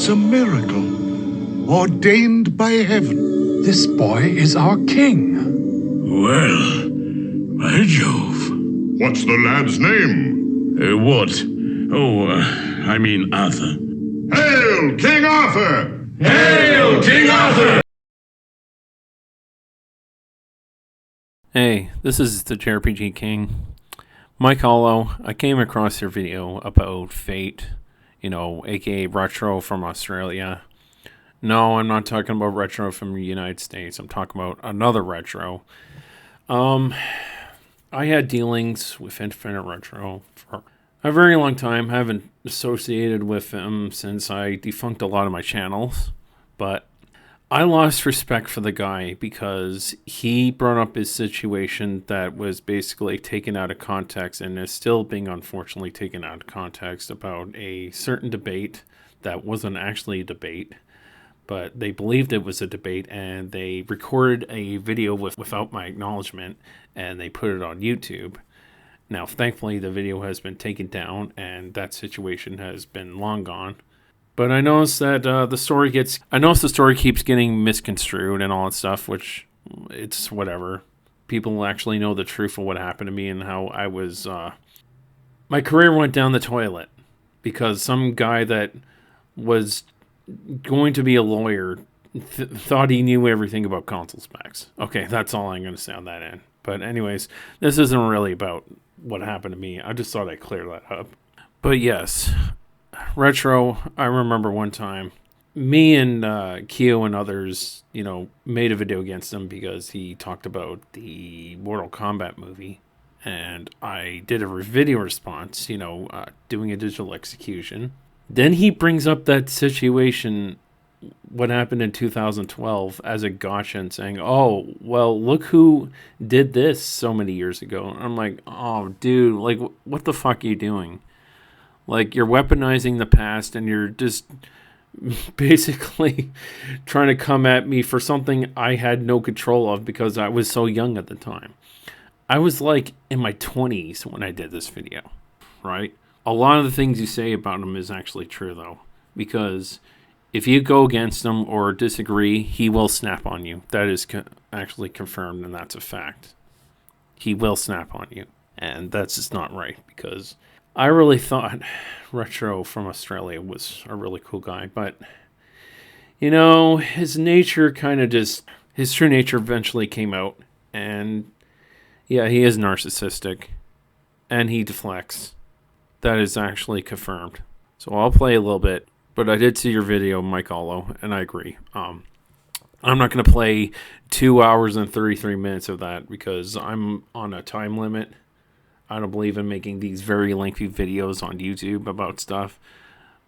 It's a miracle, ordained by heaven. This boy is our king. Well, by Jove. What's the lad's name? What? Oh, I mean Arthur. Hail, King Arthur! Hail, King Arthur! Hey, this is the JRPG King. Mike Hollow. I came across your video about Fate, aka Retro from Australia. No, I'm not talking about Retro from the United States. I'm talking about another Retro. I had dealings with Infinite Retro for a very long time. I haven't associated with them since I defunct a lot of my channels. But I lost respect for the guy because he brought up his situation that was basically taken out of context and is still being unfortunately taken out of context about a certain debate that wasn't actually a debate. But they believed it was a debate, and they recorded a video without my acknowledgement, and they put it on YouTube. Now, thankfully, the video has been taken down, and that situation has been long gone. But I noticed that the story keeps getting misconstrued and all that stuff, which it's whatever. People actually know the truth of what happened to me and how I was. My career went down the toilet because some guy that was going to be a lawyer thought he knew everything about console specs. Okay, that's all I'm going to say on that end. But anyways, this isn't really about what happened to me. I just thought I'd clear that up. But yes, Retro, I remember one time, me and Keo and others, made a video against him because he talked about the Mortal Kombat movie. And I did a video response, doing a digital execution. Then he brings up that situation, what happened in 2012, as a gotcha and saying, oh, well, look who did this so many years ago. And I'm like, oh, dude, like, what the fuck are you doing? Like, you're weaponizing the past and you're just basically trying to come at me for something I had no control of because I was so young at the time. I was like in my 20s when I did this video, right? A lot of the things you say about him is actually true, though, because if you go against him or disagree, he will snap on you. That is actually confirmed, and that's a fact. He will snap on you, and that's just not right, because I really thought Retro from Australia was a really cool guy, but, his nature his true nature eventually came out, and, yeah, he is narcissistic, and he deflects. That is actually confirmed. So I'll play a little bit, but I did see your video, Mike Hollow, and I agree. I'm not going to play 2 hours and 33 minutes of that because I'm on a time limit. I don't believe in making these very lengthy videos on YouTube about stuff,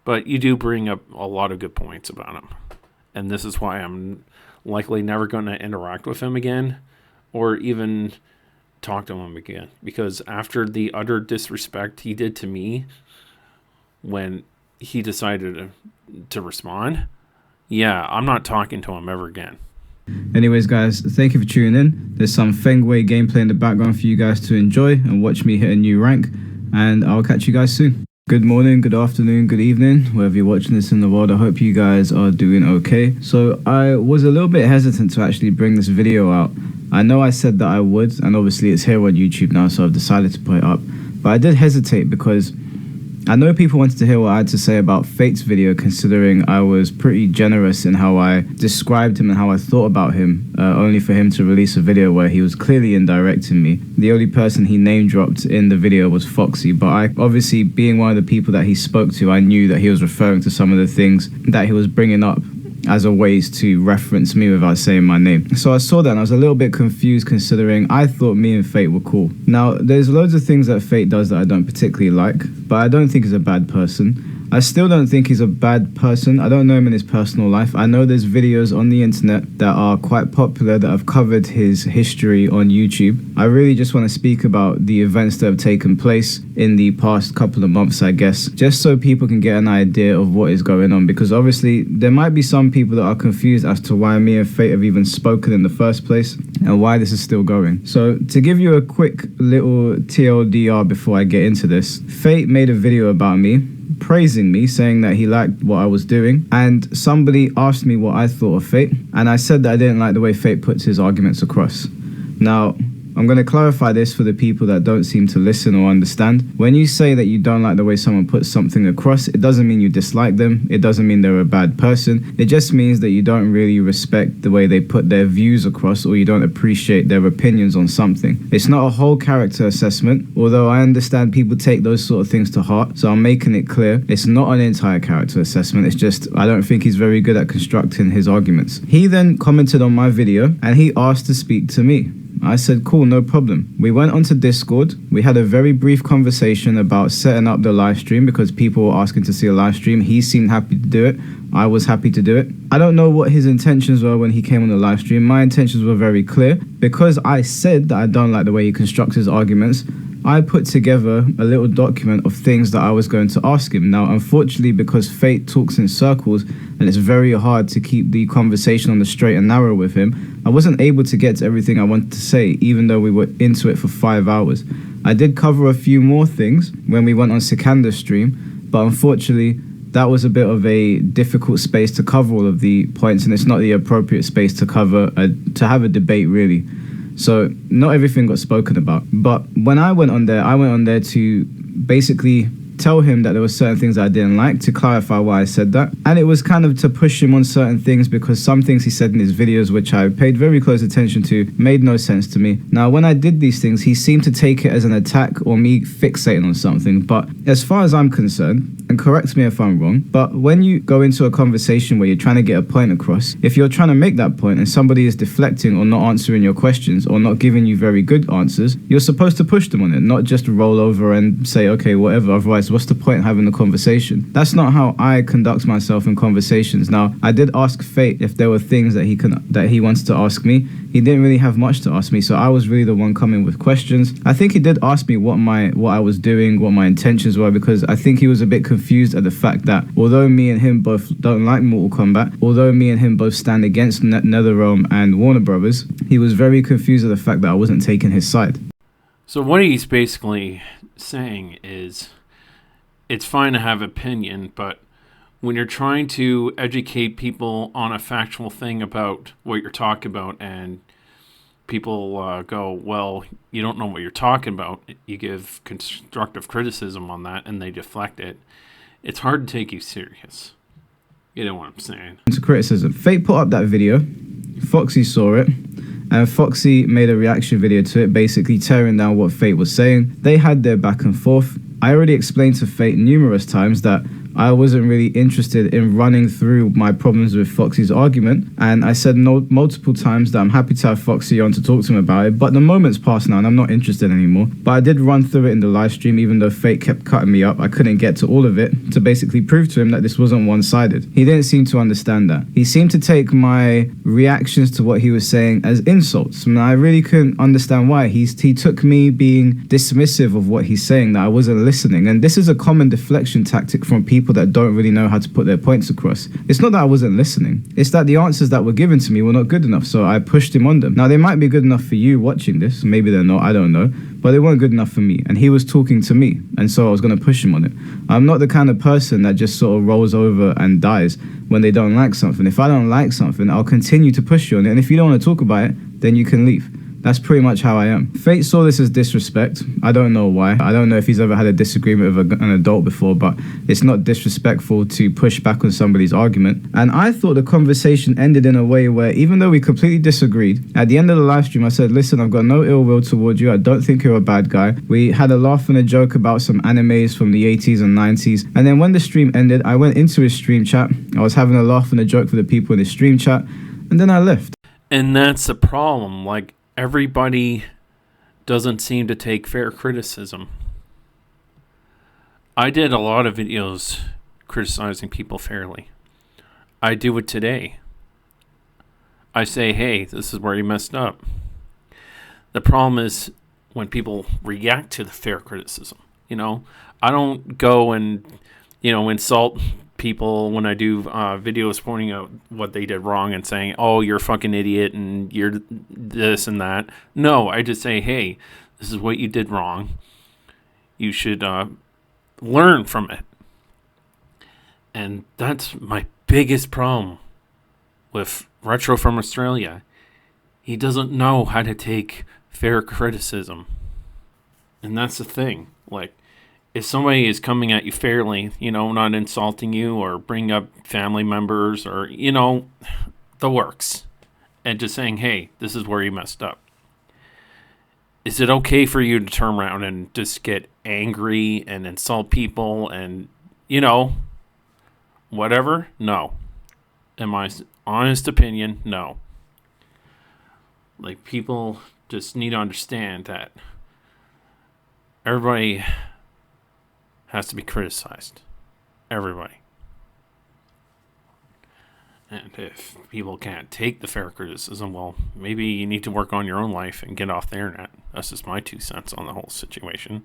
but you do bring up a lot of good points about him. And this is why I'm likely never going to interact with him again or even talk to him again, because after the utter disrespect he did to me when he decided to respond, I'm not talking to him ever again. Anyways, guys, thank you for tuning in. There's some Fengway gameplay in the background for you guys to enjoy and watch me hit a new rank, and I'll catch you guys soon. Good morning, good afternoon, good evening, wherever you're watching this in the world. I hope you guys are doing okay. So I was a little bit hesitant to actually bring this video out. I know I said that I would, and obviously it's here on YouTube now, so I've decided to put it up. But I did hesitate because I know people wanted to hear what I had to say about Fate's video, considering I was pretty generous in how I described him and how I thought about him, only for him to release a video where he was clearly indirecting me. The only person he name dropped in the video was Foxy, but I, obviously being one of the people that he spoke to, I knew that he was referring to some of the things that he was bringing up as a ways to reference me without saying my name. So I saw that and I was a little bit confused, considering I thought me and Fate were cool. Now, there's loads of things that Fate does that I don't particularly like, but I don't think he's a bad person. I still don't think he's a bad person. I don't know him in his personal life. I know there's videos on the internet that are quite popular that have covered his history on YouTube. I really just want to speak about the events that have taken place in the past couple of months, I guess, just so people can get an idea of what is going on, because obviously there might be some people that are confused as to why me and Fate have even spoken in the first place and why this is still going. So to give you a quick little TLDR before I get into this, Fate made a video about me praising me, saying that he liked what I was doing. And somebody asked me what I thought of Fate, and I said that I didn't like the way Fate puts his arguments across. Now, I'm going to clarify this for the people that don't seem to listen or understand. When you say that you don't like the way someone puts something across, it doesn't mean you dislike them. It doesn't mean they're a bad person. It just means that you don't really respect the way they put their views across, or you don't appreciate their opinions on something. It's not a whole character assessment, although I understand people take those sort of things to heart, so I'm making it clear. It's not an entire character assessment. It's just, I don't think he's very good at constructing his arguments. He then commented on my video, and he asked to speak to me. I said, cool, no problem. We went onto Discord. We had a very brief conversation about setting up the live stream because people were asking to see a live stream. He seemed happy to do it. I was happy to do it. I don't know what his intentions were when he came on the live stream. My intentions were very clear. Because I said that I don't like the way he constructs his arguments, I put together a little document of things that I was going to ask him. Now, unfortunately, because Fate talks in circles and it's very hard to keep the conversation on the straight and narrow with him, I wasn't able to get to everything I wanted to say, even though we were into it for 5 hours. I did cover a few more things when we went on Sikander's stream, but unfortunately, that was a bit of a difficult space to cover all of the points, and it's not the appropriate space to to have a debate, really. So not everything got spoken about. But when I went on there to basically tell him that there were certain things that I didn't like, to clarify why I said that. And it was kind of to push him on certain things, because some things he said in his videos, which I paid very close attention to, made no sense to me. Now, when I did these things, he seemed to take it as an attack or me fixating on something. But as far as I'm concerned, and correct me if I'm wrong, but when you go into a conversation where you're trying to get a point across, if you're trying to make that point and somebody is deflecting or not answering your questions or not giving you very good answers, you're supposed to push them on it, not just roll over and say, okay, whatever, otherwise what's the point in having the conversation? That's not how I conduct myself in conversations. Now, I did ask Fate if there were things that he wanted to ask me. He didn't really have much to ask me, so I was really the one coming with questions. I think he did ask me what I was doing, what my intentions were, because I think he was a bit confused at the fact that although me and him both don't like Mortal Kombat, although me and him both stand against NetherRealm and Warner Brothers, he was very confused at the fact that I wasn't taking his side. So what he's basically saying is, it's fine to have opinion, but when you're trying to educate people on a factual thing about what you're talking about, and people go, well, you don't know what you're talking about, you give constructive criticism on that, and they deflect it, it's hard to take you serious. You know what I'm saying? It's criticism. Fate put up that video. Foxy saw it. And Foxy made a reaction video to it, basically tearing down what Fate was saying. They had their back and forth. I already explained to Fate numerous times that I wasn't really interested in running through my problems with Foxy's argument, and I said multiple times that I'm happy to have Foxy on to talk to him about it, but the moment's passed now and I'm not interested anymore. But I did run through it in the live stream, even though Fate kept cutting me up. I couldn't get to all of it, to basically prove to him that this wasn't one-sided. He didn't seem to understand that. He seemed to take my reactions to what he was saying as insults, and I really couldn't understand why. He took me being dismissive of what he's saying, that I wasn't listening, and this is a common deflection tactic from people that don't really know how to put their points across. It's not that I wasn't listening, it's that the answers that were given to me were not good enough, so I pushed him on them. Now, they might be good enough for you watching this, maybe they're not, I don't know, but they weren't good enough for me, and he was talking to me, and so I was going to push him on it. I'm not the kind of person that just sort of rolls over and dies when they don't like something. If I don't like something, I'll continue to push you on it, and if you don't want to talk about it, then you can leave. That's pretty much how I am. Fate saw this as disrespect. I don't know why. I don't know if he's ever had a disagreement with an adult before, but it's not disrespectful to push back on somebody's argument. And I thought the conversation ended in a way where, even though we completely disagreed, at the end of the live stream, I said, listen, I've got no ill will towards you. I don't think you're a bad guy. We had a laugh and a joke about some animes from the 80s and 90s. And then when the stream ended, I went into his stream chat. I was having a laugh and a joke for the people in his stream chat. And then I left. And that's the problem. Like, everybody doesn't seem to take fair criticism. I did a lot of videos criticizing people fairly. I do it today. I say, hey, this is where you messed up. The problem is when people react to the fair criticism. You know, I don't go and, insult people when I do videos pointing out what they did wrong and saying, oh, you're a fucking idiot and you're this and that. No, I just say, hey, this is what you did wrong. You should learn from it. And that's my biggest problem with Retro from Australia. He doesn't know how to take fair criticism. And that's the thing. Like, if somebody is coming at you fairly, not insulting you or bring up family members or, the works, and just saying, hey, this is where you messed up. Is it okay for you to turn around and just get angry and insult people and, whatever? No. In my honest opinion, no. Like, people just need to understand that everybody has to be criticized. Everybody. And if people can't take the fair criticism, well, maybe you need to work on your own life and get off the internet. That's just my 2 cents on the whole situation.